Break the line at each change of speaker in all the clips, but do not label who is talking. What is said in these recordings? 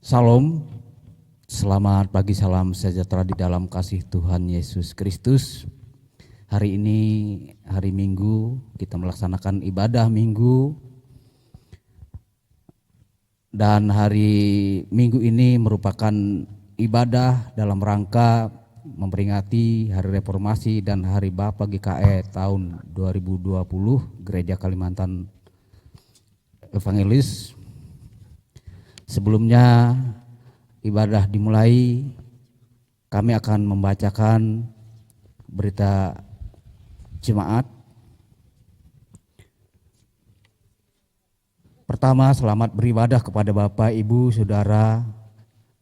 Salam, selamat pagi, salam sejahtera di dalam kasih Tuhan Yesus Kristus. Hari ini hari Minggu, kita melaksanakan ibadah Minggu. Dan hari Minggu ini merupakan ibadah dalam rangka memperingati Hari Reformasi dan Hari Bapa GKE tahun 2020 Gereja Kalimantan Evangelis. Sebelumnya ibadah dimulai, kami akan membacakan berita jemaat. Pertama, selamat beribadah kepada Bapak, Ibu, Saudara.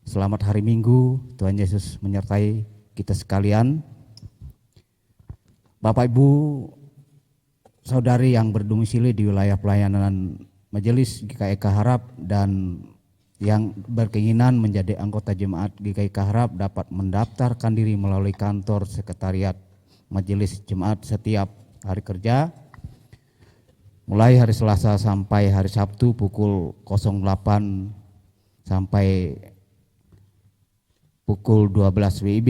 Selamat hari Minggu, Tuhan Yesus menyertai kita sekalian. Bapak, Ibu, Saudari yang berdomisili di wilayah pelayanan Majelis GKI Kaharap dan yang berkeinginan menjadi anggota jemaat GKI Kaharap dapat mendaftarkan diri melalui kantor sekretariat Majelis Jemaat setiap hari kerja mulai hari Selasa sampai hari Sabtu pukul 08 sampai pukul 12 WIB.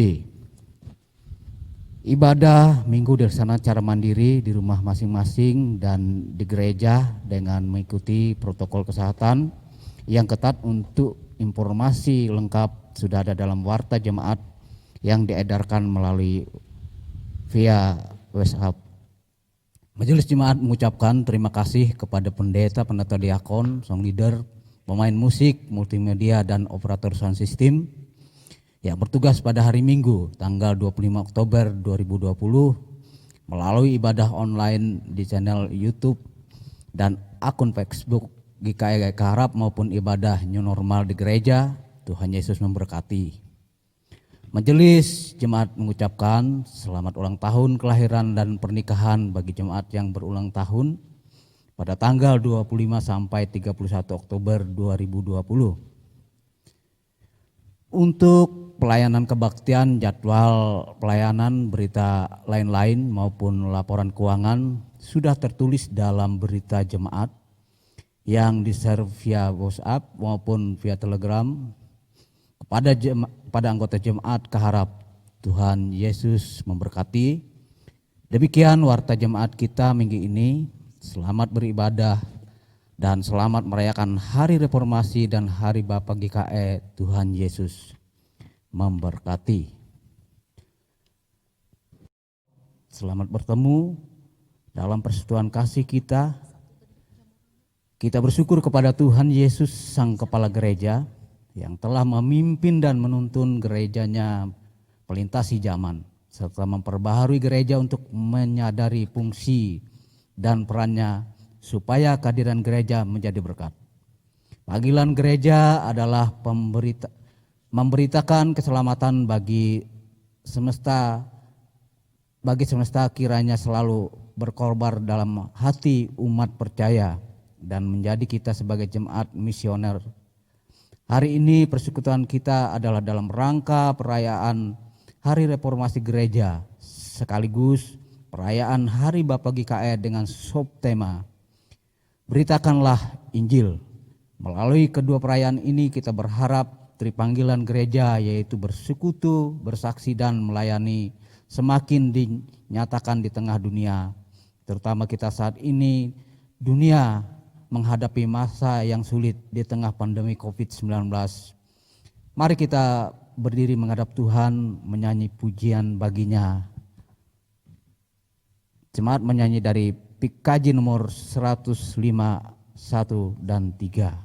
Ibadah Minggu dilaksanakan secara mandiri di rumah masing-masing dan di gereja dengan mengikuti protokol kesehatan yang ketat. Untuk informasi lengkap sudah ada dalam warta jemaat yang diedarkan melalui via WhatsApp. Majelis Jemaat mengucapkan terima kasih kepada pendeta, diakon, song leader, pemain musik, multimedia, dan operator sound system yang bertugas pada hari Minggu tanggal 25 Oktober 2020 melalui ibadah online di channel YouTube dan akun Facebook GKI Kaharap maupun ibadah new normal di gereja. Tuhan Yesus memberkati. Majelis Jemaat mengucapkan selamat ulang tahun kelahiran dan pernikahan bagi jemaat yang berulang tahun pada tanggal 25 sampai 31 Oktober 2020. Untuk pelayanan kebaktian, jadwal pelayanan, berita lain-lain maupun laporan keuangan sudah tertulis dalam berita jemaat yang di-share via WhatsApp maupun via Telegram kepada anggota jemaat Kaharap. Tuhan Yesus memberkati. Demikian warta jemaat kita minggu ini. Selamat beribadah dan selamat merayakan Hari Reformasi dan Hari Bapa GKE. Tuhan Yesus memberkati. Selamat bertemu dalam persekutuan kasih kita. Kita bersyukur kepada Tuhan Yesus, Sang Kepala Gereja, yang telah memimpin dan menuntun gerejanya melintasi zaman, serta memperbaharui gereja untuk menyadari fungsi dan perannya supaya kehadiran gereja menjadi berkat. Panggilan gereja adalah memberitakan keselamatan bagi semesta kiranya selalu berkorban dalam hati umat percaya dan menjadi kita sebagai jemaat misioner. Hari ini persekutuan kita adalah dalam rangka perayaan Hari Reformasi Gereja sekaligus perayaan Hari Bapa GKE dengan subtema Beritakanlah Injil. Melalui kedua perayaan ini kita berharap tripanggilan gereja yaitu bersekutu, bersaksi dan melayani semakin dinyatakan di tengah dunia. Terutama kita saat ini dunia menghadapi masa yang sulit di tengah pandemi COVID-19. Mari kita berdiri menghadap Tuhan, menyanyi pujian baginya. Jemaat menyanyi dari PKJ nomor 105, 1 dan 3.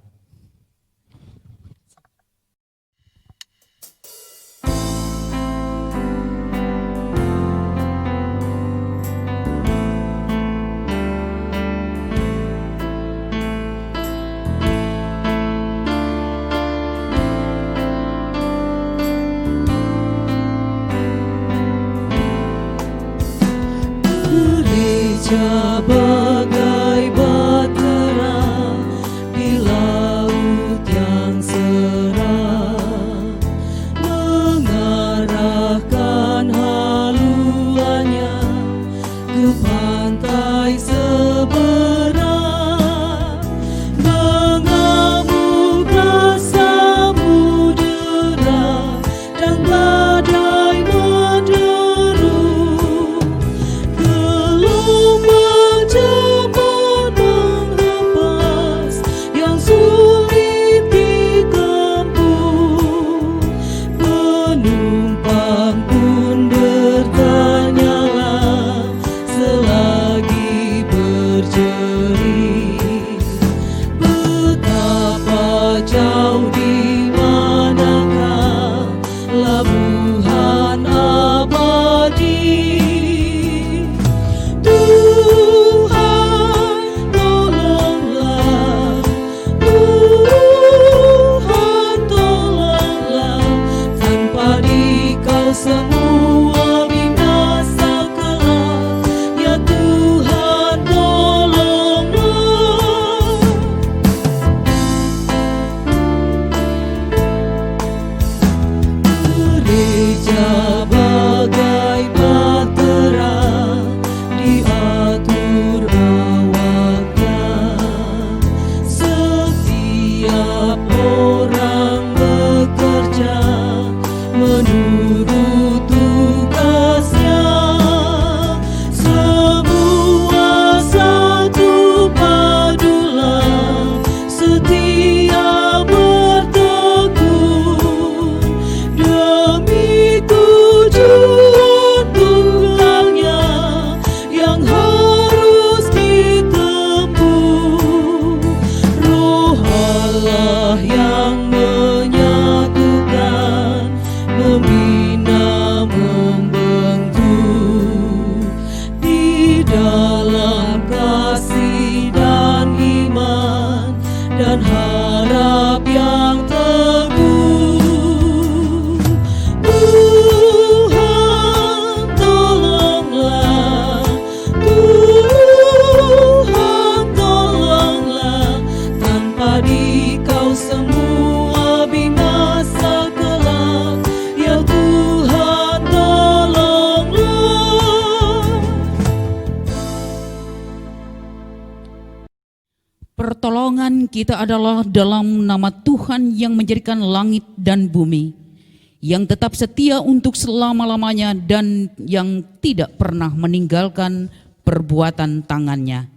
Bagai bahtera di setiap orang bekerja menurut tugasnya, semua satu padulah setia bertekun demi tujuan tunggalnya yang harus ditempuh. Roh Allah yang menyatukan, membina, membentuk di dalam kasih dan iman dan harap yang teguh. Tuhan tolonglah, Tuhan tolonglah, tanpa Dikau semua binasa kelak. Ya Tuhan tolonglah.
Pertolongan kita adalah dalam nama Tuhan yang menjadikan langit dan bumi, yang tetap setia untuk selama-lamanya dan yang tidak pernah meninggalkan perbuatan tangannya.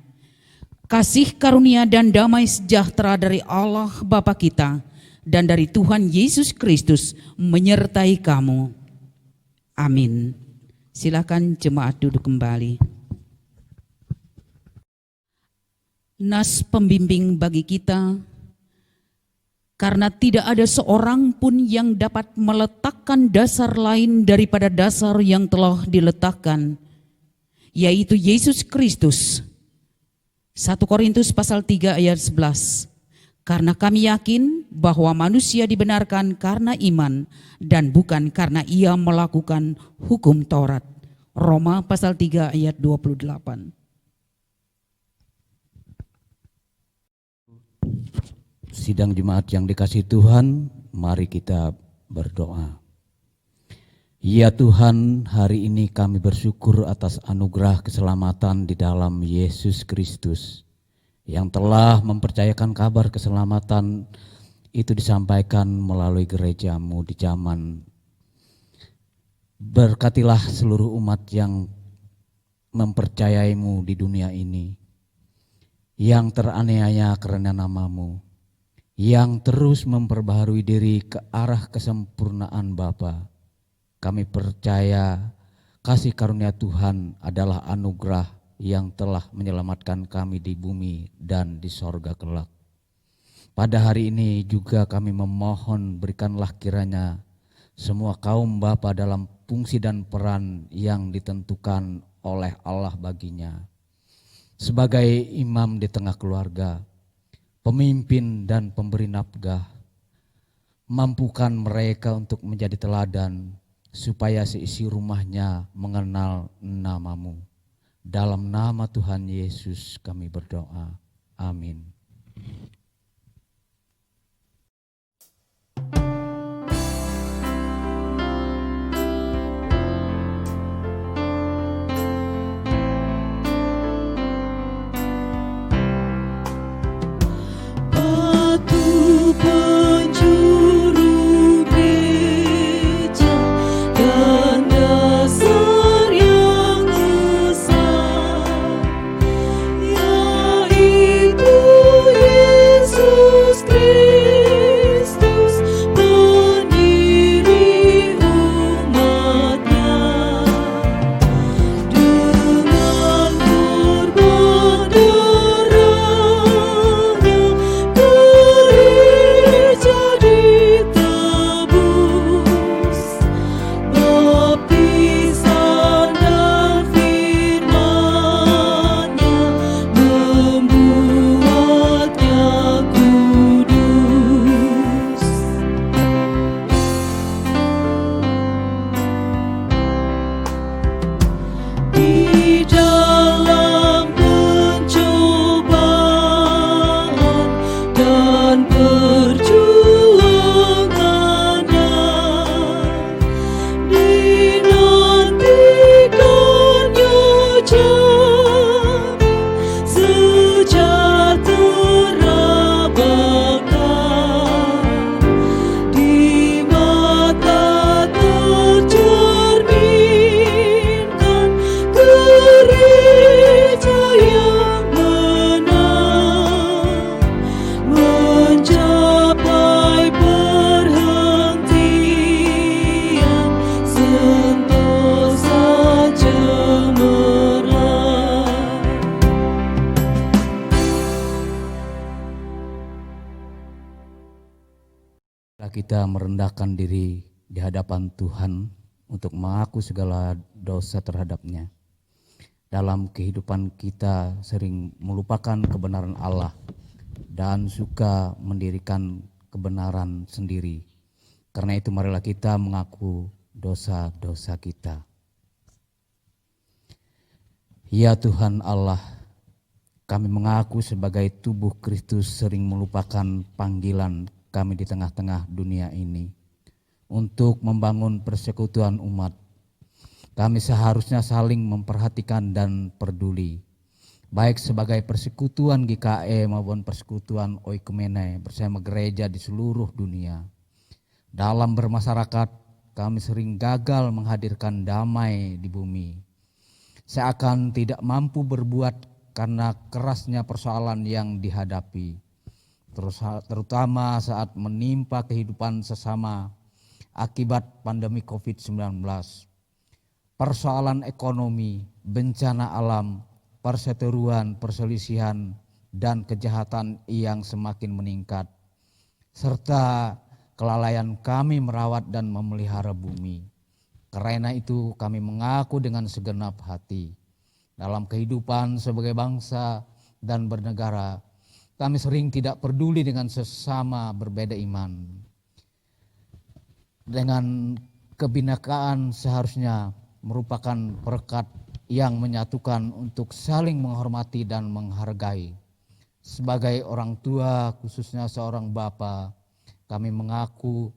Kasih karunia dan damai sejahtera dari Allah Bapa kita dan dari Tuhan Yesus Kristus menyertai kamu. Amin. Silakan jemaat duduk kembali. Nas pembimbing bagi kita, karena tidak ada seorang pun yang dapat meletakkan dasar lain daripada dasar yang telah diletakkan, yaitu Yesus Kristus. 1 Korintus pasal 3 ayat 11. Karena kami yakin bahwa manusia dibenarkan karena iman dan bukan karena ia melakukan hukum Taurat. Roma pasal 3 ayat 28.
Sidang jemaat yang dikasihi Tuhan, mari kita berdoa. Ya Tuhan, hari ini kami bersyukur atas anugerah keselamatan di dalam Yesus Kristus yang telah mempercayakan kabar keselamatan itu disampaikan melalui gereja-Mu di zaman. Berkatilah seluruh umat yang mempercayai-Mu di dunia ini, yang teraniaya karena nama-Mu, yang terus memperbaharui diri ke arah kesempurnaan Bapa. Kami percaya kasih karunia Tuhan adalah anugerah yang telah menyelamatkan kami di bumi dan di sorga kelak. Pada hari ini juga kami memohon berikanlah kiranya semua kaum Bapa dalam fungsi dan peran yang ditentukan oleh Allah baginya. Sebagai imam di tengah keluarga, pemimpin dan pemberi nafkah, mampukan mereka untuk menjadi teladan supaya seisi rumahnya mengenal nama-Mu. Dalam nama Tuhan Yesus kami berdoa. Amin.
Penjuru gereja dan dasar yang besar, yaitu
Kita merendahkan diri di hadapan Tuhan untuk mengaku segala dosa terhadapnya. Dalam kehidupan kita sering melupakan kebenaran Allah dan suka mendirikan kebenaran sendiri. Karena itu marilah kita mengaku dosa-dosa kita. Ya Tuhan Allah, kami mengaku sebagai tubuh Kristus sering melupakan panggilan kami di tengah-tengah dunia ini untuk membangun persekutuan umat. Kami seharusnya saling memperhatikan dan peduli, baik sebagai persekutuan GKE maupun persekutuan Oikumene bersama gereja di seluruh dunia. Dalam bermasyarakat, kami sering gagal menghadirkan damai di bumi. Seakan tidak mampu berbuat karena kerasnya persoalan yang dihadapi, terutama saat menimpa kehidupan sesama akibat pandemi COVID-19. Persoalan ekonomi, bencana alam, perseteruan, perselisihan, dan kejahatan yang semakin meningkat, serta kelalaian kami merawat dan memelihara bumi. Karena itu kami mengaku dengan segenap hati, dalam kehidupan sebagai bangsa dan bernegara, kami sering tidak peduli dengan sesama berbeda iman. Dengan kebinekaan seharusnya merupakan perekat yang menyatukan untuk saling menghormati dan menghargai. Sebagai orang tua, khususnya seorang bapa, kami mengaku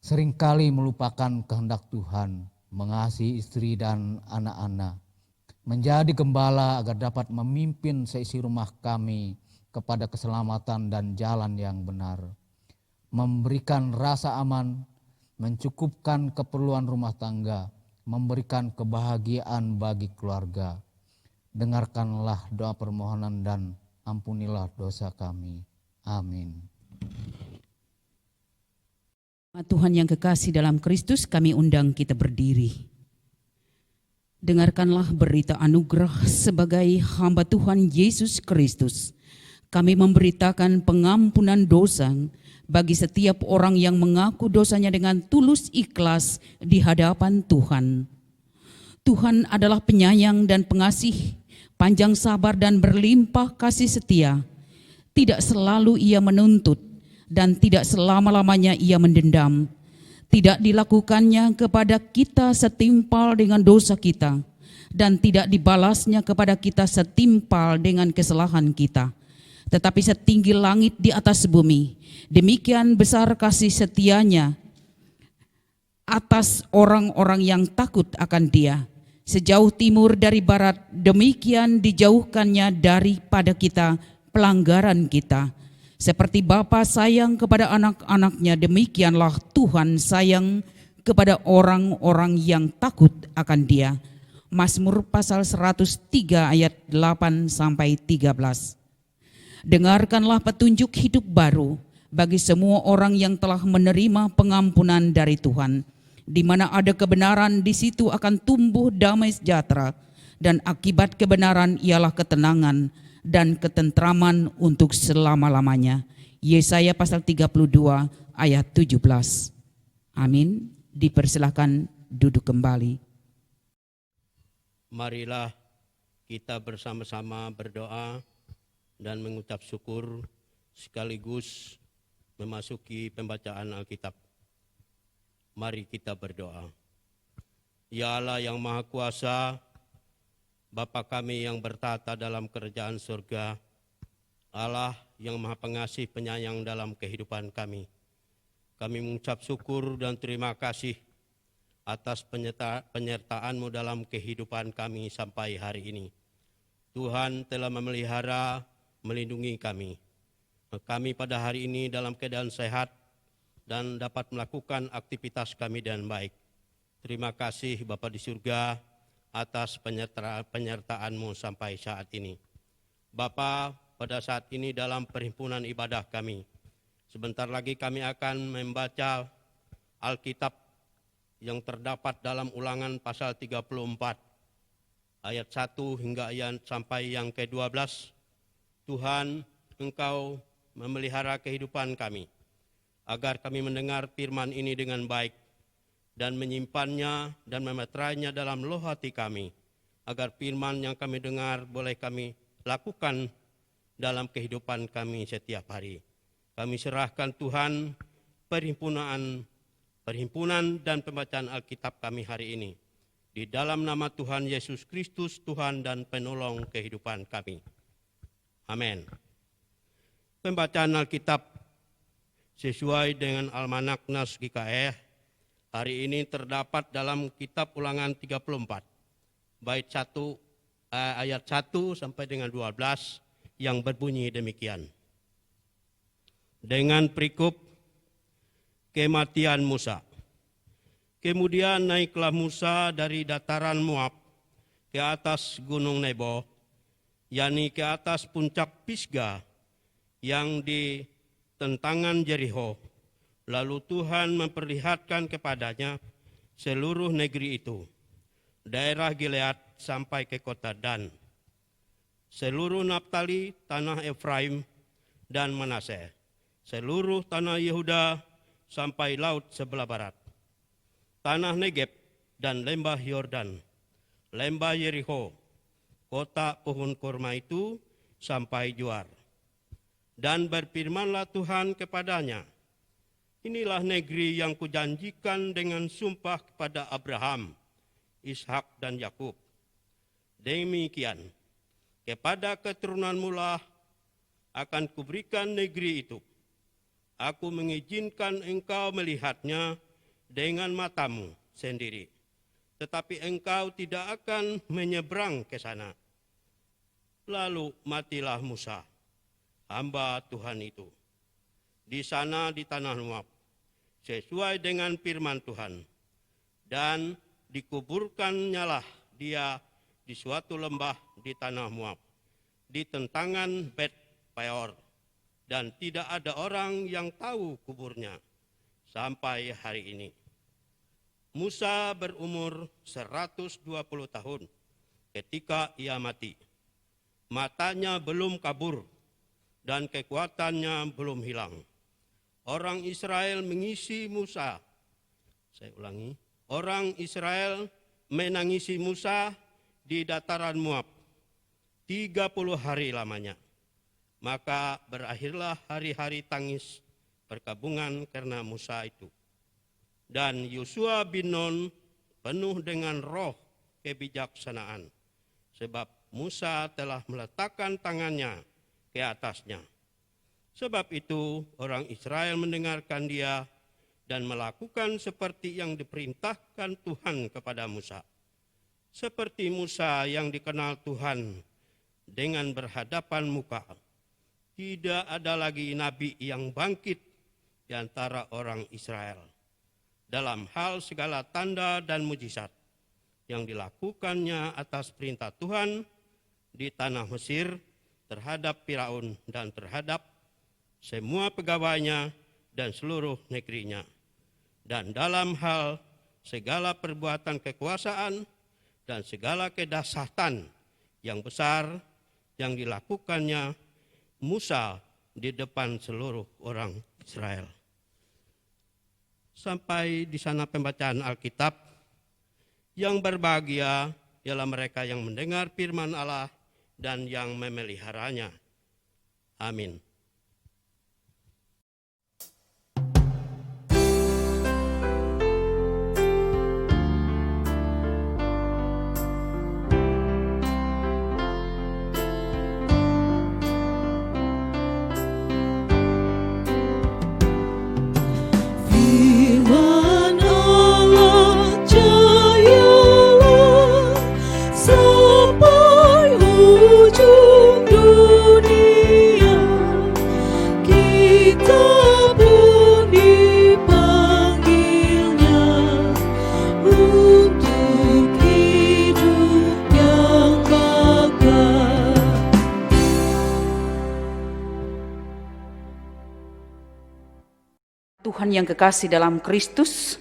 seringkali melupakan kehendak Tuhan, mengasihi istri dan anak-anak, menjadi gembala agar dapat memimpin seisi rumah kami kepada keselamatan dan jalan yang benar, memberikan rasa aman, mencukupkan keperluan rumah tangga, memberikan kebahagiaan bagi keluarga. Dengarkanlah doa permohonan dan ampunilah dosa kami. Amin.
Tuhan yang kekasih dalam Kristus, kami undang kita berdiri. Dengarkanlah berita anugerah sebagai hamba Tuhan Yesus Kristus. Kami memberitakan pengampunan dosa bagi setiap orang yang mengaku dosanya dengan tulus ikhlas di hadapan Tuhan. Tuhan adalah penyayang dan pengasih, panjang sabar dan berlimpah kasih setia. Tidak selalu Ia menuntut dan tidak selama-lamanya Ia mendendam. Tidak dilakukannya kepada kita setimpal dengan dosa kita, dan tidak dibalasnya kepada kita setimpal dengan kesalahan kita. Tetapi setinggi langit di atas bumi, demikian besar kasih setianya atas orang-orang yang takut akan Dia. Sejauh timur dari barat, demikian dijauhkannya daripada kita pelanggaran kita. Seperti Bapa sayang kepada anak-anaknya, demikianlah Tuhan sayang kepada orang-orang yang takut akan Dia. Mazmur pasal 103 ayat 8-13. Dengarkanlah petunjuk hidup baru bagi semua orang yang telah menerima pengampunan dari Tuhan. Di mana ada kebenaran, di situ akan tumbuh damai sejahtera, dan akibat kebenaran ialah ketenangan dan ketentraman untuk selama-lamanya. Yesaya pasal 32 ayat 17. Amin. Dipersilakan duduk kembali.
Marilah kita bersama-sama berdoa dan mengucap syukur sekaligus memasuki pembacaan Alkitab. Mari kita berdoa. Ya Allah yang Maha Kuasa, Bapa kami yang bertata dalam kerajaan surga, Allah yang Maha Pengasih Penyayang dalam kehidupan kami. Kami mengucap syukur dan terima kasih atas penyertaan-Mu dalam kehidupan kami sampai hari ini. Tuhan telah memelihara, melindungi kami. Kami pada hari ini dalam keadaan sehat dan dapat melakukan aktivitas kami dengan baik. Terima kasih Bapa di surga atas penyertaan-Mu sampai saat ini. Bapa, pada saat ini dalam perhimpunan ibadah kami, sebentar lagi kami akan membaca Alkitab yang terdapat dalam Ulangan pasal 34 ayat 1 hingga ayat sampai yang ke-12. Tuhan, Engkau memelihara kehidupan kami agar kami mendengar firman ini dengan baik dan menyimpannya dan memeterainya dalam loh hati kami, agar firman yang kami dengar boleh kami lakukan dalam kehidupan kami setiap hari. Kami serahkan Tuhan perhimpunan dan pembacaan Alkitab kami hari ini. Di dalam nama Tuhan Yesus Kristus, Tuhan dan penolong kehidupan kami. Amin. Pembacaan Alkitab sesuai dengan Almanak Nas GKR hari ini terdapat dalam kitab Ulangan 34, bait 1 ayat 1 sampai dengan 12 yang berbunyi demikian. Dengan perikop kematian Musa. Kemudian naiklah Musa dari dataran Moab ke atas gunung Nebo, yakni ke atas puncak Pisga yang di tentangan Jericho. Lalu Tuhan memperlihatkan kepadanya seluruh negeri itu, daerah Gilead sampai ke kota Dan, seluruh Naftali, tanah Efraim dan Manasye, seluruh tanah Yehuda sampai laut sebelah barat, tanah Negeb dan lembah Yordan, lembah Jericho, kota pohon kurma itu sampai Juar. Dan berfirmanlah Tuhan kepadanya, inilah negeri yang kujanjikan dengan sumpah kepada Abraham, Ishak dan Yakub. Demikian, kepada keturunanmu lah akan kuberikan negeri itu. Aku mengizinkan engkau melihatnya dengan matamu sendiri, tetapi engkau tidak akan menyeberang ke sana. Lalu matilah Musa, hamba Tuhan itu, di sana di tanah Moab, sesuai dengan firman Tuhan. Dan dikuburkannyalah dia di suatu lembah di tanah Moab, di tentangan Bet Peor, dan tidak ada orang yang tahu kuburnya sampai hari ini. Musa berumur 120 tahun ketika ia mati. Matanya belum kabur dan kekuatannya belum hilang. Orang Israel mengisi Musa. Saya ulangi. Orang Israel menangisi Musa di dataran Moab 30 hari lamanya. Maka berakhirlah hari-hari tangis perkabungan karena Musa itu. Dan Yosua bin Nun penuh dengan roh kebijaksanaan, sebab Musa telah meletakkan tangannya ke atasnya. Sebab itu orang Israel mendengarkan dia dan melakukan seperti yang diperintahkan Tuhan kepada Musa. Seperti Musa yang dikenal Tuhan dengan berhadapan muka. Tidak ada lagi nabi yang bangkit di antara orang Israel dalam hal segala tanda dan mujizat yang dilakukannya atas perintah Tuhan di tanah Mesir terhadap Firaun dan terhadap semua pegawainya dan seluruh negerinya, dan dalam hal segala perbuatan kekuasaan dan segala kedahsyatan yang besar yang dilakukannya Musa di depan seluruh orang Israel. Sampai di sana pembacaan Alkitab. Yang berbahagia ialah mereka yang mendengar firman Allah dan yang memeliharanya. Amin.
Firman Allah jayalah sampai ujung dunia. Kita pun dipanggilnya untuk hidup yang kekal.
Tuhan yang kekasih dalam Kristus,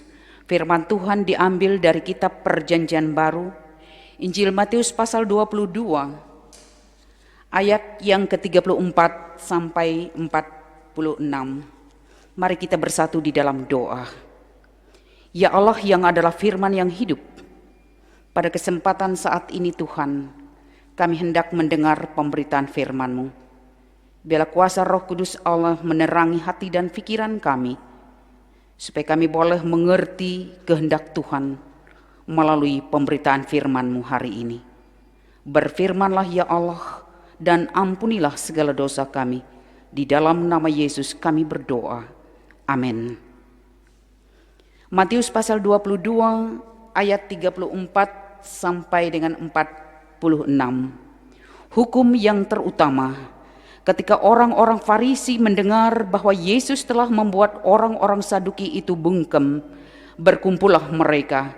firman Tuhan diambil dari kitab Perjanjian Baru, Injil Matius pasal 22, ayat yang ke-34 sampai 46.
Mari kita bersatu di dalam doa. Ya Allah yang adalah firman yang hidup, pada kesempatan saat ini Tuhan, kami hendak mendengar pemberitaan firman-Mu. Biarlah kuasa Roh Kudus Allah menerangi hati dan pikiran kami, supaya kami boleh mengerti kehendak Tuhan melalui pemberitaan firman-Mu hari ini. Berfirmanlah ya Allah, dan ampunilah segala dosa kami. Di dalam nama Yesus kami berdoa. Amin. Matius pasal 22 ayat 34 sampai dengan 46. Hukum yang terutama. Ketika orang-orang Farisi mendengar bahwa Yesus telah membuat orang-orang Saduki itu bungkem, berkumpullah mereka.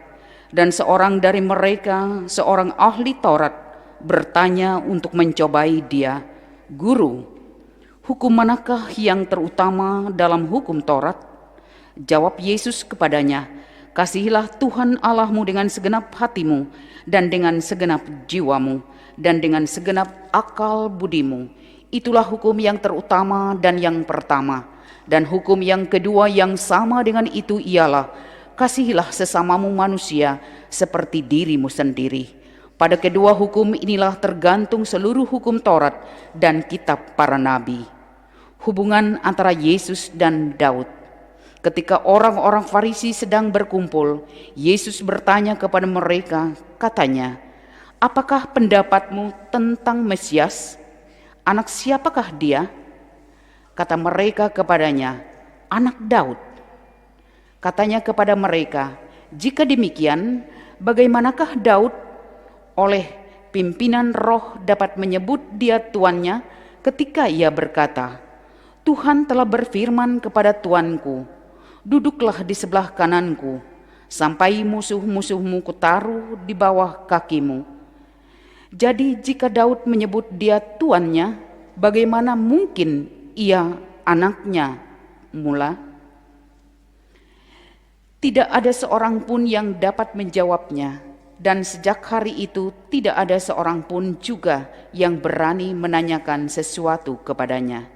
Dan seorang dari mereka, seorang ahli Taurat, bertanya untuk mencobai dia, "Guru, hukum manakah yang terutama dalam hukum Taurat?" Jawab Yesus kepadanya, "Kasihilah Tuhan Allahmu dengan segenap hatimu, dan dengan segenap jiwamu, dan dengan segenap akal budimu. Itulah hukum yang terutama dan yang pertama. Dan hukum yang kedua yang sama dengan itu ialah, kasihilah sesamamu manusia seperti dirimu sendiri. Pada kedua hukum inilah tergantung seluruh hukum Taurat dan kitab para nabi." Hubungan antara Yesus dan Daud. Ketika orang-orang Farisi sedang berkumpul, Yesus bertanya kepada mereka, katanya, "Apakah pendapatmu tentang Mesias? Anak siapakah dia?" Kata mereka kepadanya, "Anak Daud." Katanya kepada mereka, "Jika demikian, bagaimanakah Daud oleh pimpinan roh dapat menyebut dia tuannya ketika ia berkata, 'Tuhan telah berfirman kepada tuanku, duduklah di sebelah kananku, sampai musuh-musuhmu kutaruh di bawah kakimu.' Jadi jika Daud menyebut dia tuannya, bagaimana mungkin ia anaknya mula?" Tidak ada seorang pun yang dapat menjawabnya, dan sejak hari itu tidak ada seorang pun juga yang berani menanyakan sesuatu kepadanya.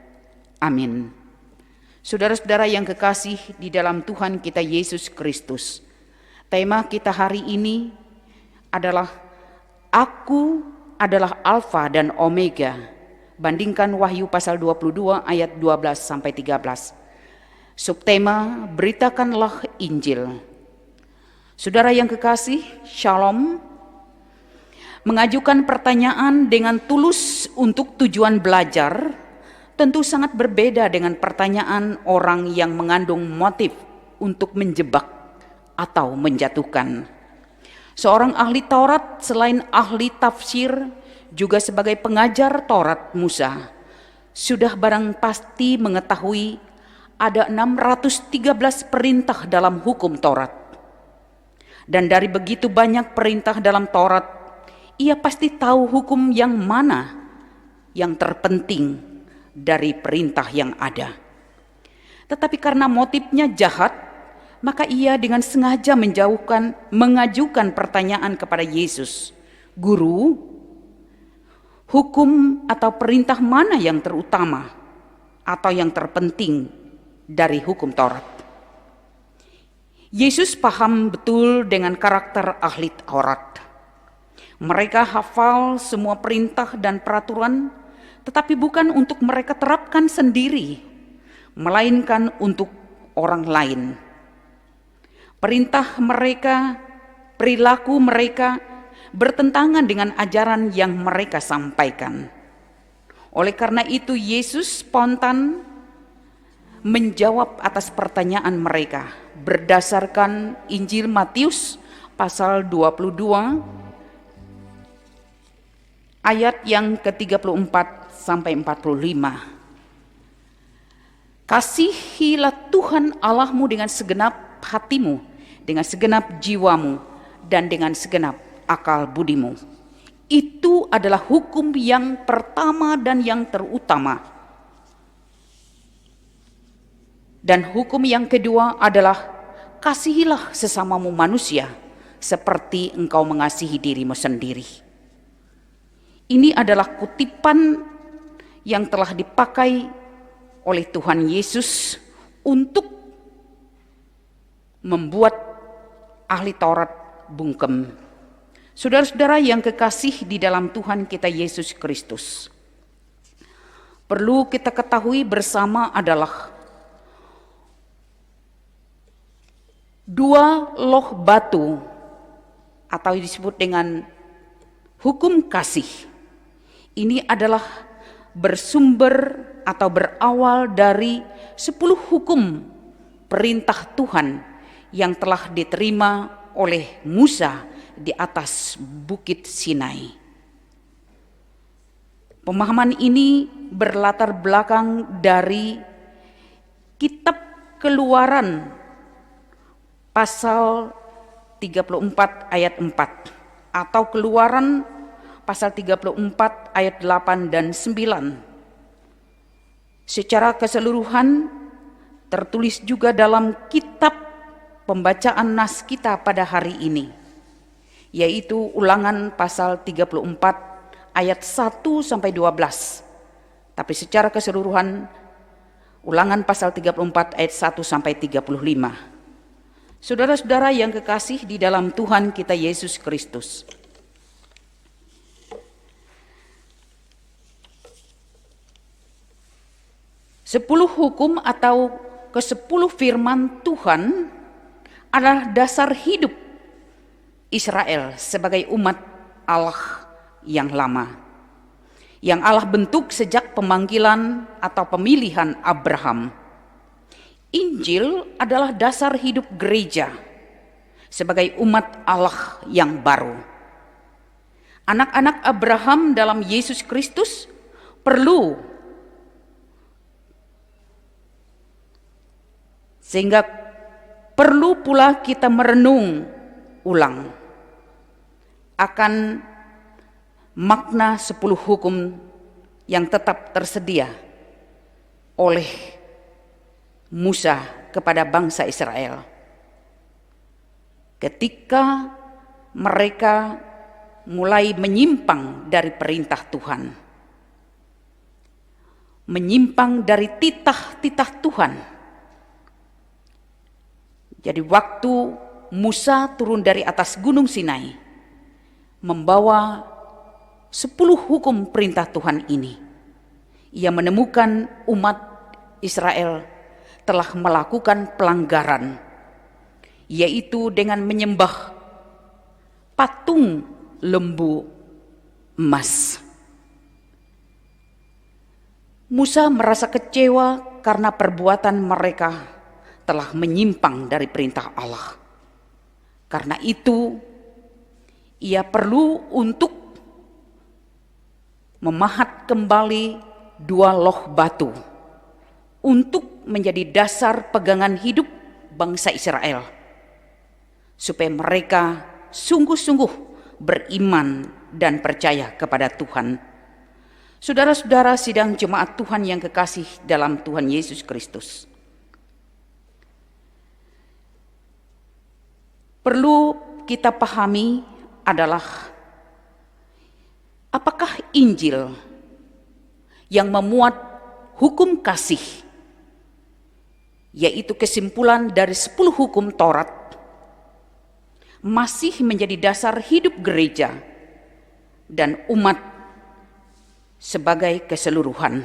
Amin. Saudara-saudara yang kekasih di dalam Tuhan kita Yesus Kristus, tema kita hari ini adalah Aku adalah Alfa dan Omega. Bandingkan Wahyu pasal 22 ayat 12 sampai 13. Subtema, beritakanlah Injil. Saudara yang kekasih, Shalom. Mengajukan pertanyaan dengan tulus untuk tujuan belajar tentu sangat berbeda dengan pertanyaan orang yang mengandung motif untuk menjebak atau menjatuhkan. Seorang ahli Taurat selain ahli tafsir juga sebagai pengajar Taurat Musa sudah barang pasti mengetahui ada 613 perintah dalam hukum Taurat. Dan dari begitu banyak perintah dalam Taurat, ia pasti tahu hukum yang mana yang terpenting dari perintah yang ada. Tetapi karena motifnya jahat, maka ia dengan sengaja mengajukan pertanyaan kepada Yesus, "Guru, hukum atau perintah mana yang terutama atau yang terpenting dari hukum Taurat?" Yesus paham betul dengan karakter ahli Taurat. Mereka hafal semua perintah dan peraturan, tetapi bukan untuk mereka terapkan sendiri, melainkan untuk orang lain. Perintah mereka, perilaku mereka bertentangan dengan ajaran yang mereka sampaikan. Oleh karena itu Yesus spontan menjawab atas pertanyaan mereka berdasarkan Injil Matius pasal 22 ayat yang ke-34 sampai 45. "Kasihilah Tuhan Allahmu dengan segenap hatimu, dengan segenap jiwamu, dan dengan segenap akal budimu." Itu adalah hukum yang pertama dan yang terutama. Dan hukum yang kedua adalah kasihilah sesamamu manusia seperti engkau mengasihi dirimu sendiri. Ini adalah kutipan yang telah dipakai oleh Tuhan Yesus untuk membuat ahli Taurat bungkem. Saudara-saudara yang kekasih di dalam Tuhan kita Yesus Kristus, perlu kita ketahui bersama adalah dua loh batu atau disebut dengan hukum kasih. Ini adalah bersumber atau berawal dari 10 hukum perintah Tuhan yang telah diterima oleh Musa di atas Bukit Sinai. Pemahaman ini berlatar belakang dari Kitab Keluaran pasal 34 ayat 4 atau Keluaran pasal 34 ayat 8 dan 9. Secara keseluruhan tertulis juga dalam kitab pembacaan nas kita pada hari ini, yaitu Ulangan pasal 34 ayat 1 sampai 12. Tapi secara keseluruhan Ulangan pasal 34 ayat 1 sampai 35. Saudara-saudara yang kekasih di dalam Tuhan kita Yesus Kristus, Sepuluh hukum atau ke-10 firman Tuhan adalah dasar hidup Israel sebagai umat Allah yang lama, yang Allah bentuk sejak pemanggilan atau pemilihan Abraham. Injil adalah dasar hidup gereja sebagai umat Allah yang baru. Anak-anak Abraham dalam Yesus Kristus sehingga perlu pula kita merenung ulang akan makna 10 hukum yang tetap tersedia oleh Musa kepada bangsa Israel ketika mereka mulai menyimpang dari perintah Tuhan, menyimpang dari titah-titah Tuhan. Jadi waktu Musa turun dari atas gunung Sinai membawa 10 hukum perintah Tuhan ini, ia menemukan umat Israel telah melakukan pelanggaran, yaitu dengan menyembah patung lembu emas. Musa merasa kecewa karena perbuatan mereka telah menyimpang dari perintah Allah. Karena itu, ia perlu untuk memahat kembali 2 loh batu untuk menjadi dasar pegangan hidup bangsa Israel, supaya mereka sungguh-sungguh beriman dan percaya kepada Tuhan. Saudara-saudara sidang jemaat Tuhan yang kekasih dalam Tuhan Yesus Kristus, perlu kita pahami adalah apakah Injil yang memuat hukum kasih, yaitu kesimpulan dari 10 hukum Taurat, masih menjadi dasar hidup gereja dan umat sebagai keseluruhan.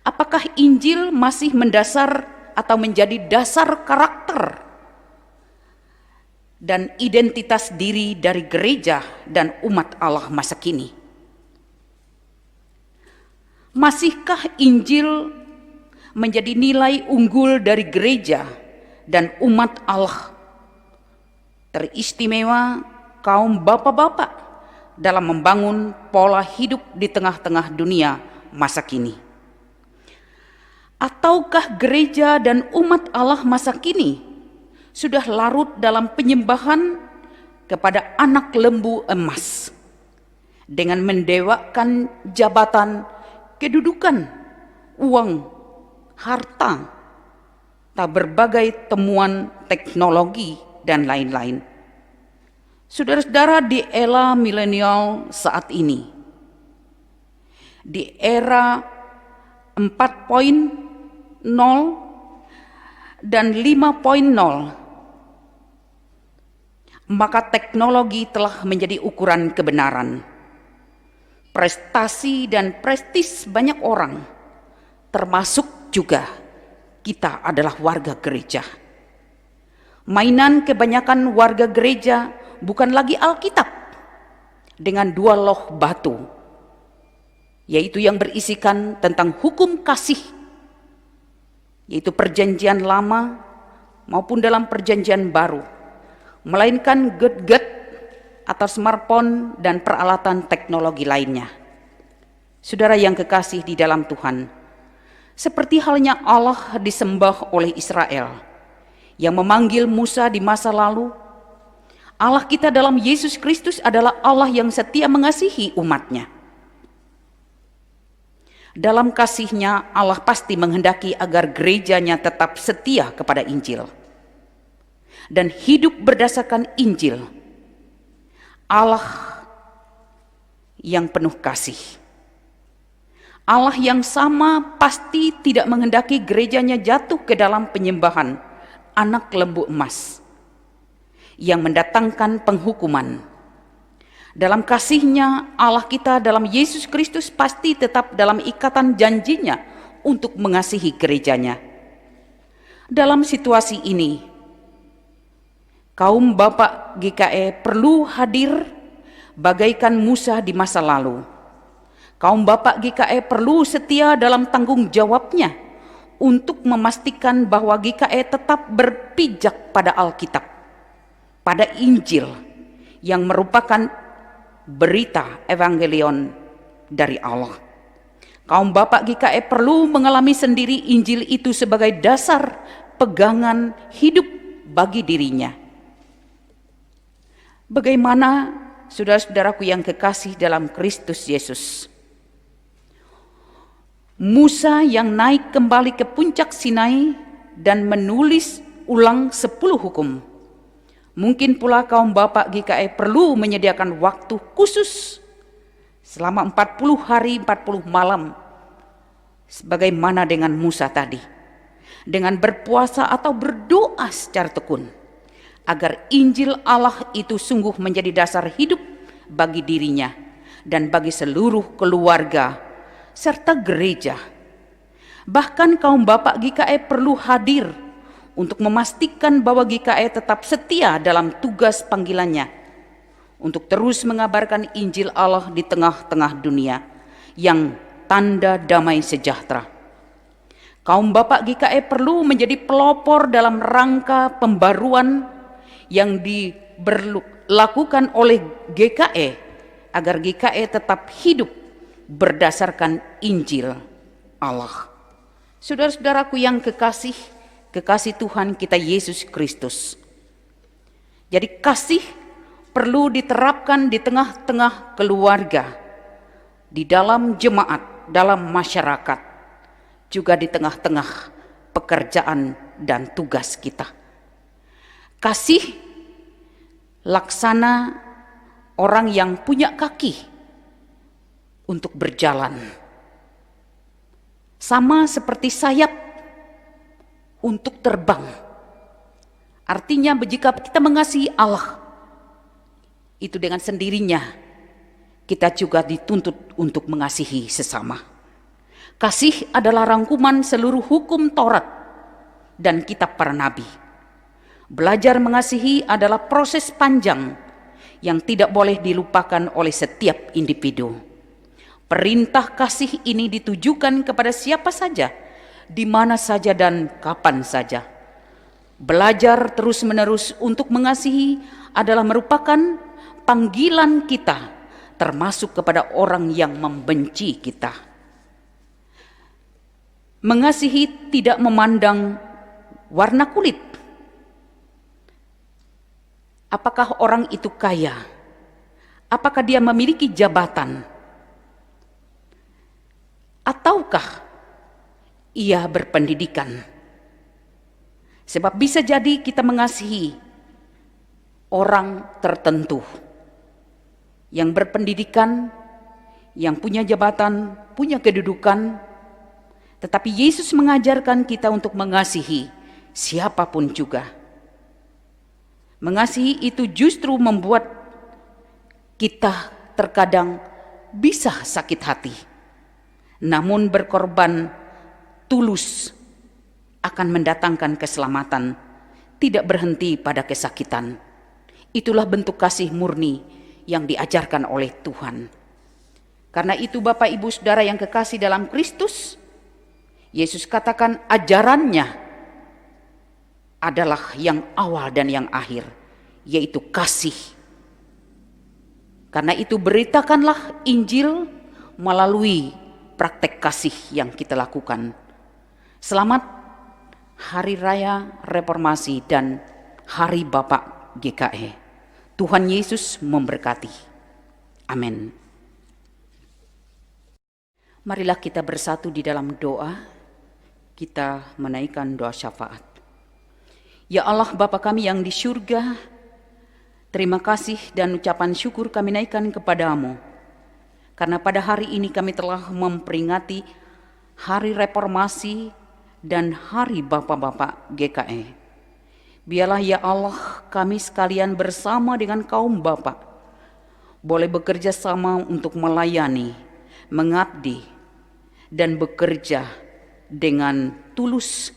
Apakah Injil masih mendasar atau menjadi dasar karakter dan identitas diri dari gereja dan umat Allah masa kini? Masihkah Injil menjadi nilai unggul dari gereja dan umat Allah, teristimewa kaum bapak-bapak dalam membangun pola hidup di tengah-tengah dunia masa kini? Ataukah gereja dan umat Allah masa kini sudah larut dalam penyembahan kepada anak lembu emas dengan mendewakan jabatan, kedudukan, uang, harta, tak berbagai temuan teknologi dan lain-lain? Saudara-saudara, di era milenial saat ini, di era 4.0 dan 5.0, maka teknologi telah menjadi ukuran kebenaran. Prestasi dan prestis banyak orang, termasuk juga kita adalah warga gereja. Mainan kebanyakan warga gereja bukan lagi Alkitab dengan 2 loh batu, yaitu yang berisikan tentang hukum kasih, yaitu perjanjian lama maupun dalam perjanjian baru, melainkan gadget atau smartphone dan peralatan teknologi lainnya. Saudara yang kekasih di dalam Tuhan, seperti halnya Allah disembah oleh Israel yang memanggil Musa di masa lalu, Allah kita dalam Yesus Kristus adalah Allah yang setia mengasihi umatnya. Dalam kasihnya Allah pasti menghendaki agar gerejanya tetap setia kepada Injil dan hidup berdasarkan Injil. Allah yang penuh kasih, Allah yang sama pasti tidak menghendaki gerejanya jatuh ke dalam penyembahan anak lembu emas yang mendatangkan penghukuman. Dalam kasihnya Allah kita dalam Yesus Kristus pasti tetap dalam ikatan janjinya untuk mengasihi gerejanya. Dalam situasi ini, kaum Bapak GKE perlu hadir bagaikan Musa di masa lalu. Kaum Bapak GKE perlu setia dalam tanggung jawabnya untuk memastikan bahwa GKE tetap berpijak pada Alkitab, pada Injil yang merupakan berita evangelion dari Allah. Kaum Bapak GKE perlu mengalami sendiri Injil itu sebagai dasar pegangan hidup bagi dirinya. Bagaimana saudara-saudaraku yang kekasih dalam Kristus Yesus? Musa yang naik kembali ke puncak Sinai dan menulis ulang 10 hukum. Mungkin pula kaum Bapak GKE perlu menyediakan waktu khusus selama 40 hari 40 malam, sebagaimana dengan Musa tadi, dengan berpuasa atau berdoa secara tekun, agar Injil Allah itu sungguh menjadi dasar hidup bagi dirinya dan bagi seluruh keluarga serta gereja. Bahkan kaum Bapak GKE perlu hadir untuk memastikan bahwa GKE tetap setia dalam tugas panggilannya untuk terus mengabarkan Injil Allah di tengah-tengah dunia yang tanda damai sejahtera. Kaum Bapak GKE perlu menjadi pelopor dalam rangka pembaruan yang dilakukan oleh GKE agar GKE tetap hidup berdasarkan Injil Allah. Saudara-saudaraku yang kekasih Tuhan kita Yesus Kristus. Jadi kasih perlu diterapkan di tengah-tengah keluarga, di dalam jemaat, dalam masyarakat, juga di tengah-tengah pekerjaan dan tugas kita. Kasih laksana orang yang punya kaki untuk berjalan, sama seperti sayap untuk terbang. Artinya jika kita mengasihi Allah, itu dengan sendirinya kita juga dituntut untuk mengasihi sesama. Kasih adalah rangkuman seluruh hukum Taurat dan kitab para nabi. Belajar mengasihi adalah proses panjang yang tidak boleh dilupakan oleh setiap individu. Perintah kasih ini ditujukan kepada siapa saja, di mana saja dan kapan saja. Belajar terus-menerus untuk mengasihi adalah merupakan panggilan kita, termasuk kepada orang yang membenci kita. Mengasihi tidak memandang warna kulit. Apakah orang itu kaya? Apakah dia memiliki jabatan? Ataukah ia berpendidikan? Sebab bisa jadi kita mengasihi orang tertentu yang berpendidikan, yang punya jabatan, punya kedudukan, Tetapi Yesus mengajarkan kita untuk mengasihi siapapun juga. Mengasihi itu justru membuat kita terkadang bisa sakit hati. Namun berkorban tulus akan mendatangkan keselamatan, tidak berhenti pada kesakitan. Itulah bentuk kasih murni yang diajarkan oleh Tuhan. Karena itu Bapak Ibu Saudara yang kekasih dalam Kristus, Yesus katakan ajarannya adalah yang awal dan yang akhir, yaitu kasih. Karena itu beritakanlah Injil melalui praktek kasih yang kita lakukan. Selamat Hari Raya Reformasi dan Hari Bapak GKE. Tuhan Yesus memberkati. Amin. Marilah kita bersatu di dalam doa. Kita menaikkan doa syafaat. Ya Allah Bapa kami yang di surga, terima kasih dan ucapan syukur kami naikkan kepadamu. Karena pada hari ini kami telah memperingati Hari Reformasi dan Hari Bapak-Bapak GKE. Biarlah ya Allah kami sekalian bersama dengan kaum Bapak boleh bekerja sama untuk melayani, mengabdi, dan bekerja dengan tulus,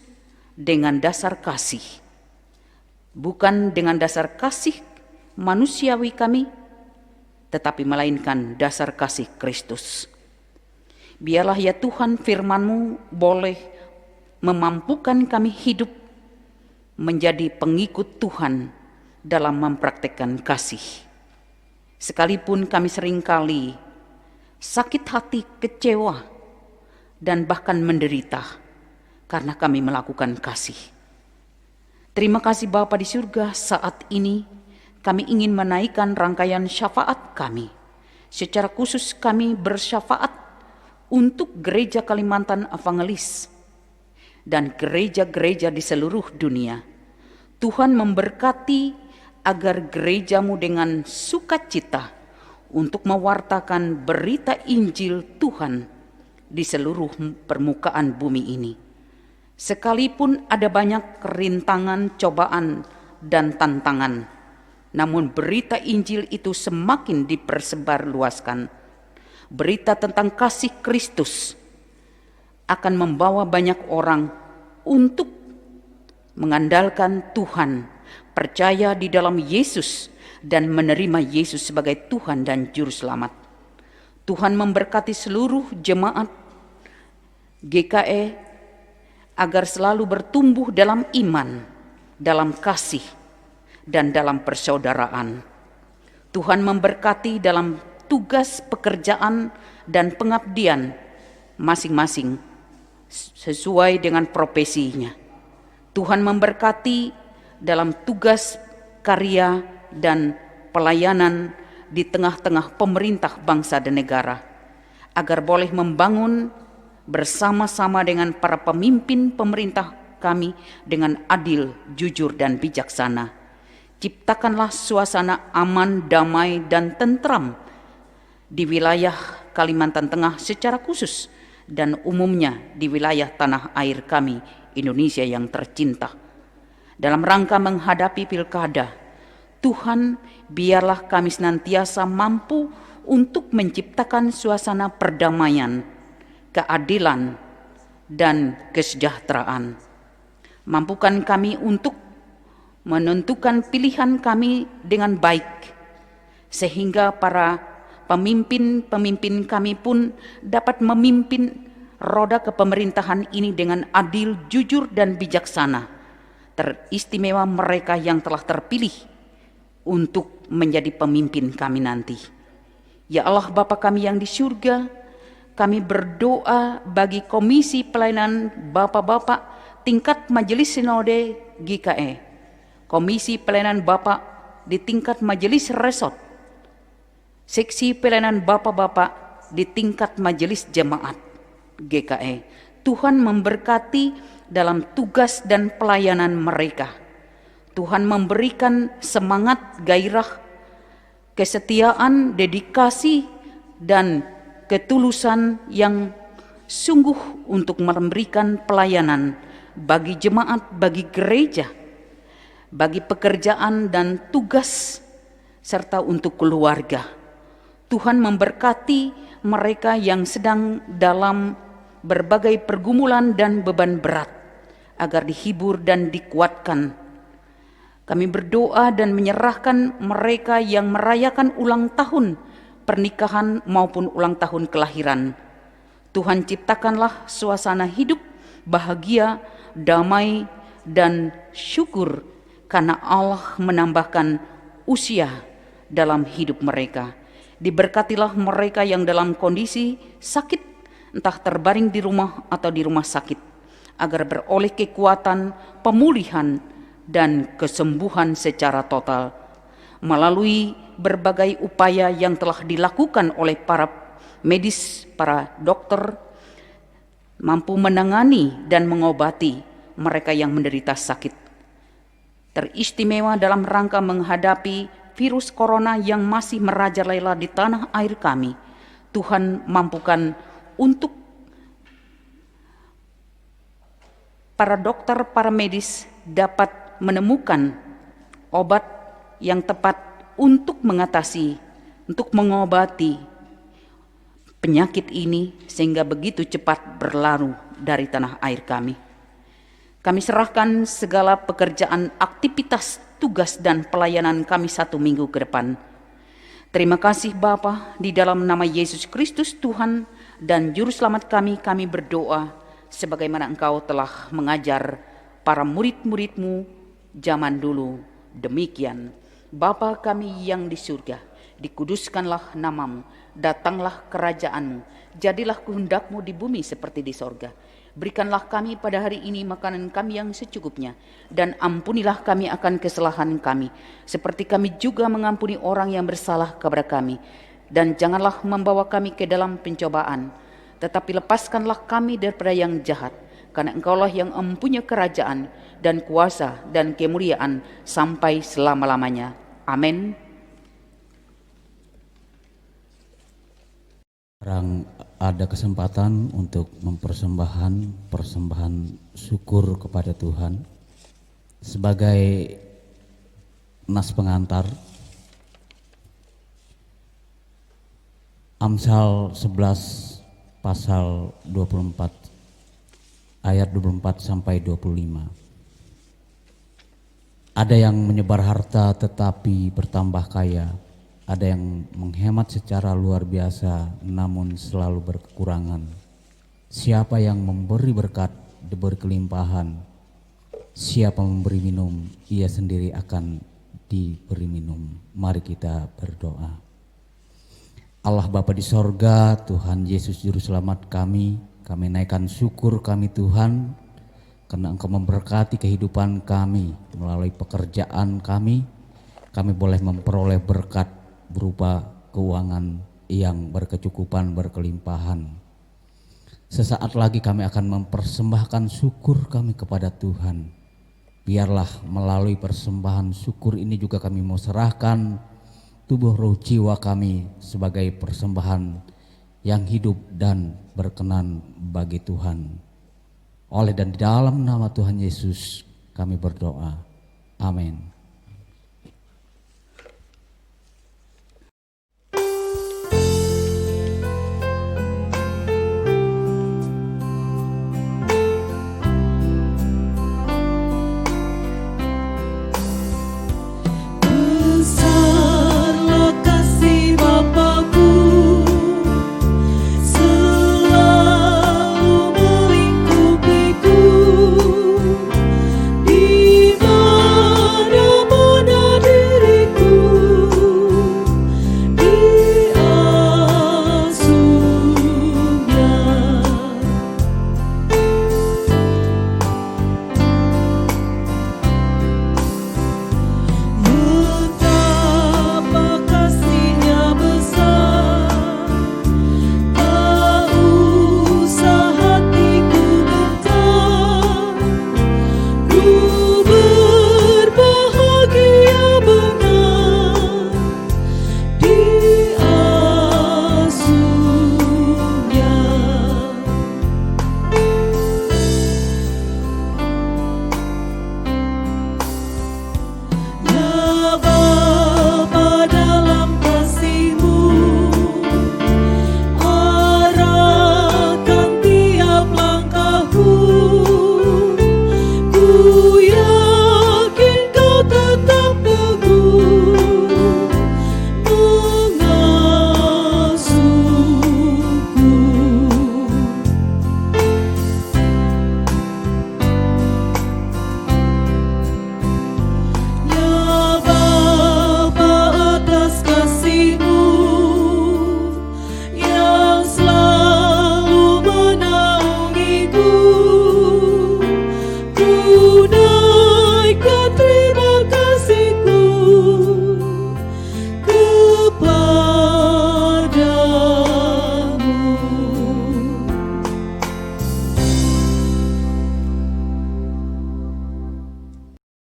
dengan dasar kasih. Bukan dengan dasar kasih manusiawi kami, tetapi melainkan dasar kasih Kristus. Biarlah ya Tuhan firman-Mu boleh memampukan kami hidup menjadi pengikut Tuhan dalam mempraktekkan kasih. Sekalipun kami seringkali sakit hati, kecewa, dan bahkan menderita karena kami melakukan kasih. Terima kasih Bapa di surga, saat ini kami ingin menaikkan rangkaian syafaat kami. Secara khusus kami bersyafaat untuk Gereja Kalimantan Evangelis dan gereja-gereja di seluruh dunia. Tuhan memberkati agar gerejamu dengan sukacita untuk mewartakan berita Injil Tuhan di seluruh permukaan bumi ini. Sekalipun ada banyak rintangan, cobaan, dan tantangan, namun berita Injil itu semakin dipersebarluaskan. Berita tentang kasih Kristus akan membawa banyak orang untuk mengandalkan Tuhan, percaya di dalam Yesus, dan menerima Yesus sebagai Tuhan dan Juru Selamat. Tuhan memberkati seluruh jemaat GKE agar selalu bertumbuh dalam iman, dalam kasih, dan dalam persaudaraan. Tuhan memberkati dalam tugas pekerjaan dan pengabdian masing-masing sesuai dengan profesinya. Tuhan memberkati dalam tugas karya dan pelayanan di tengah-tengah pemerintah bangsa dan negara, agar boleh membangun bersama-sama dengan para pemimpin pemerintah kami dengan adil, jujur, dan bijaksana. Ciptakanlah suasana aman, damai, dan tentram di wilayah Kalimantan Tengah secara khusus, dan umumnya di wilayah tanah air kami, Indonesia yang tercinta. Dalam rangka menghadapi pilkada, Tuhan biarlah kami senantiasa mampu untuk menciptakan suasana perdamaian, keadilan, dan kesejahteraan. Mampukan kami untuk menentukan pilihan kami dengan baik, sehingga para pemimpin-pemimpin kami pun dapat memimpin roda kepemerintahan ini dengan adil, jujur, dan bijaksana. Teristimewa mereka yang telah terpilih untuk menjadi pemimpin kami nanti. Ya Allah Bapa kami yang di surga, kami berdoa bagi Komisi Pelayanan Bapak-Bapak tingkat Majelis Sinode GKE, Komisi Pelayanan Bapak di tingkat Majelis Resort, Seksi Pelayanan Bapak-Bapak di tingkat Majelis Jemaat GKE. Tuhan memberkati dalam tugas dan pelayanan mereka. Tuhan memberikan semangat, gairah, kesetiaan, dedikasi, dan ketulusan yang sungguh untuk memberikan pelayanan bagi jemaat, bagi gereja, bagi pekerjaan dan tugas, serta untuk keluarga. Tuhan memberkati mereka yang sedang dalam berbagai pergumulan dan beban berat, agar dihibur dan dikuatkan. Kami berdoa dan menyerahkan mereka yang merayakan ulang tahun pernikahan maupun ulang tahun kelahiran. Tuhan ciptakanlah suasana hidup bahagia, damai, dan syukur karena Allah menambahkan usia dalam hidup mereka. Diberkatilah mereka yang dalam kondisi sakit, entah terbaring di rumah atau di rumah sakit, agar beroleh kekuatan, pemulihan, dan kesembuhan secara total. Melalui berbagai upaya yang telah dilakukan oleh para medis, para dokter, mampu menangani dan mengobati mereka yang menderita sakit. Teristimewa dalam rangka menghadapi virus corona yang masih merajalela di tanah air kami, Tuhan mampukan untuk para dokter, para medis dapat menemukan obat yang tepat untuk mengatasi, untuk mengobati penyakit ini sehingga begitu cepat berlalu dari tanah air kami. Kami serahkan segala pekerjaan, aktivitas, tugas, dan pelayanan kami 1 minggu ke depan. Terima kasih Bapa, di dalam nama Yesus Kristus Tuhan dan Juru Selamat kami berdoa sebagaimana Engkau telah mengajar para murid-murid-Mu zaman dulu. Demikian, Bapa kami yang di surga, dikuduskanlah nama-Mu, datanglah kerajaan-Mu, jadilah kehendak-Mu di bumi seperti di sorga. Berikanlah kami pada hari ini makanan kami yang secukupnya, dan ampunilah kami akan kesalahan kami, seperti kami juga mengampuni orang yang bersalah kepada kami. Dan janganlah membawa kami ke dalam pencobaan, tetapi lepaskanlah kami daripada yang jahat, karena Engkaulah yang mempunyai kerajaan dan kuasa dan kemuliaan sampai selama-lamanya. Amin.
Sekarang ada kesempatan untuk mempersembahkan persembahan syukur kepada Tuhan. Sebagai nas pengantar, Amsal 11 pasal 24 ayat 24 sampai 25. Ada yang menyebar harta tetapi bertambah kaya, ada yang menghemat secara luar biasa namun selalu berkekurangan. Siapa yang memberi berkat diberi kelimpahan, siapa memberi minum ia sendiri akan diberi minum. Mari kita berdoa. Allah Bapa di sorga, Tuhan Yesus Juru Selamat kami naikkan syukur kami Tuhan, karena Engkau memberkati kehidupan kami melalui pekerjaan kami boleh memperoleh berkat berupa keuangan yang berkecukupan, berkelimpahan. Sesaat lagi kami akan mempersembahkan syukur kami kepada Tuhan. Biarlah melalui persembahan syukur ini juga kami mau serahkan tubuh roh jiwa kami sebagai persembahan yang hidup dan berkenan bagi Tuhan. Oleh dan di dalam nama Tuhan Yesus kami berdoa. Amin.
Besarlah kasih Bapa-Ku, selalu melingkupiku di mana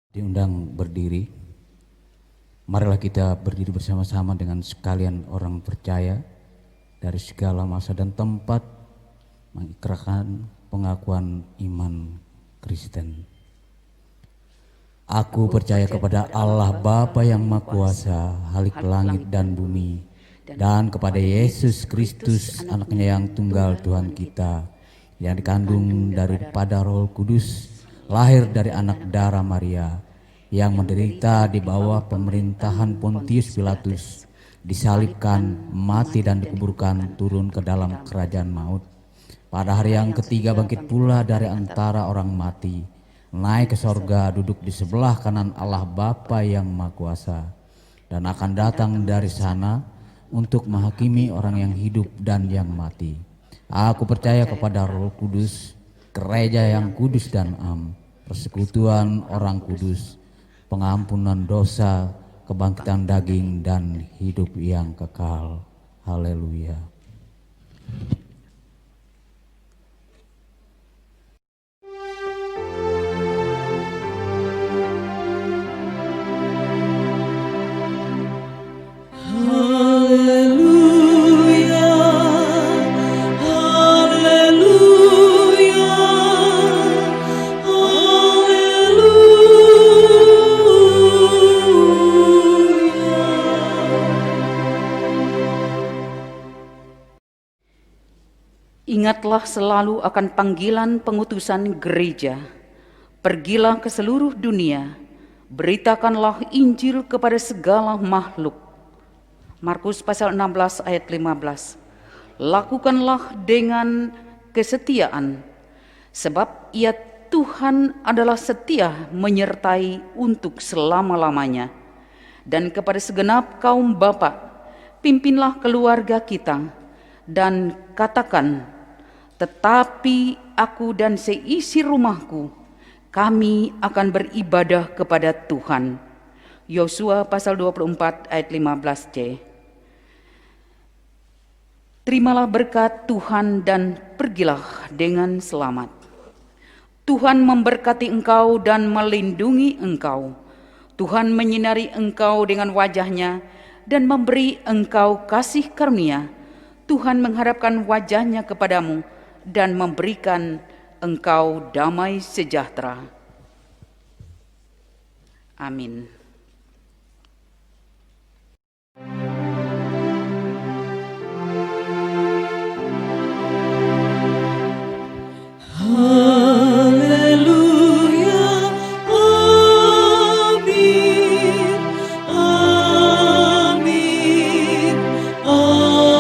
Diundang berdiri. Marilah kita berdiri bersama-sama dengan sekalian orang percaya dari segala masa dan tempat mengikrarkan pengakuan iman Kristen. Aku percaya kepada Allah Bapa yang Maha Kuasa, Halik langit dan bumi, dan kepada Yesus Kristus, anaknya yang tunggal Tuhan kita, yang dikandung daripada Roh Kudus, lahir dari anak darah Maria, yang menderita di bawah pemerintahan Pontius Pilatus, disalibkan, mati dan dikuburkan, turun ke dalam kerajaan maut. Pada hari yang ketiga bangkit pula dari antara orang mati, naik ke sorga, duduk di sebelah kanan Allah Bapa yang Maha Kuasa, dan akan datang dari sana untuk menghakimi orang yang hidup dan yang mati. Aku percaya kepada Roh Kudus, gereja yang kudus dan am, persekutuan orang kudus, pengampunan dosa, kebangkitan daging, dan hidup yang kekal. Haleluya.
Haleluya, haleluya,
Ingatlah selalu akan panggilan pengutusan gereja. Pergilah ke seluruh dunia, beritakanlah Injil kepada segala makhluk. Markus pasal 16 ayat 15. Lakukanlah dengan kesetiaan, sebab Ia Tuhan adalah setia menyertai untuk selama-lamanya. Dan kepada segenap kaum bapa, pimpinlah keluarga kita, dan katakan, tetapi aku dan seisi rumahku, kami akan beribadah kepada Tuhan. Yosua pasal 24 ayat 15c. Terimalah berkat Tuhan dan pergilah dengan selamat. Tuhan memberkati engkau dan melindungi engkau. Tuhan menyinari engkau dengan wajah-Nya dan memberi engkau kasih karunia. Tuhan menghadapkan wajah-Nya kepadamu dan memberikan engkau damai sejahtera. Amin.
haleluya, amin, amin, amin.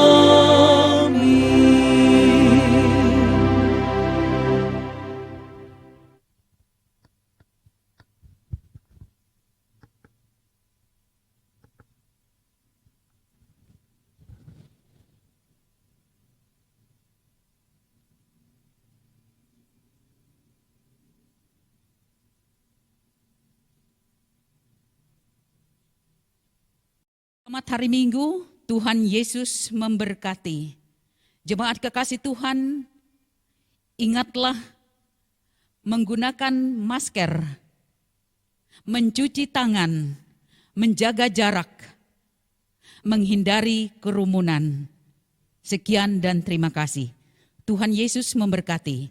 Selamat hari Minggu, Tuhan Yesus memberkati. Jemaat kekasih Tuhan, ingatlah menggunakan masker, mencuci tangan, menjaga jarak, menghindari kerumunan. Sekian dan terima kasih. Tuhan Yesus memberkati.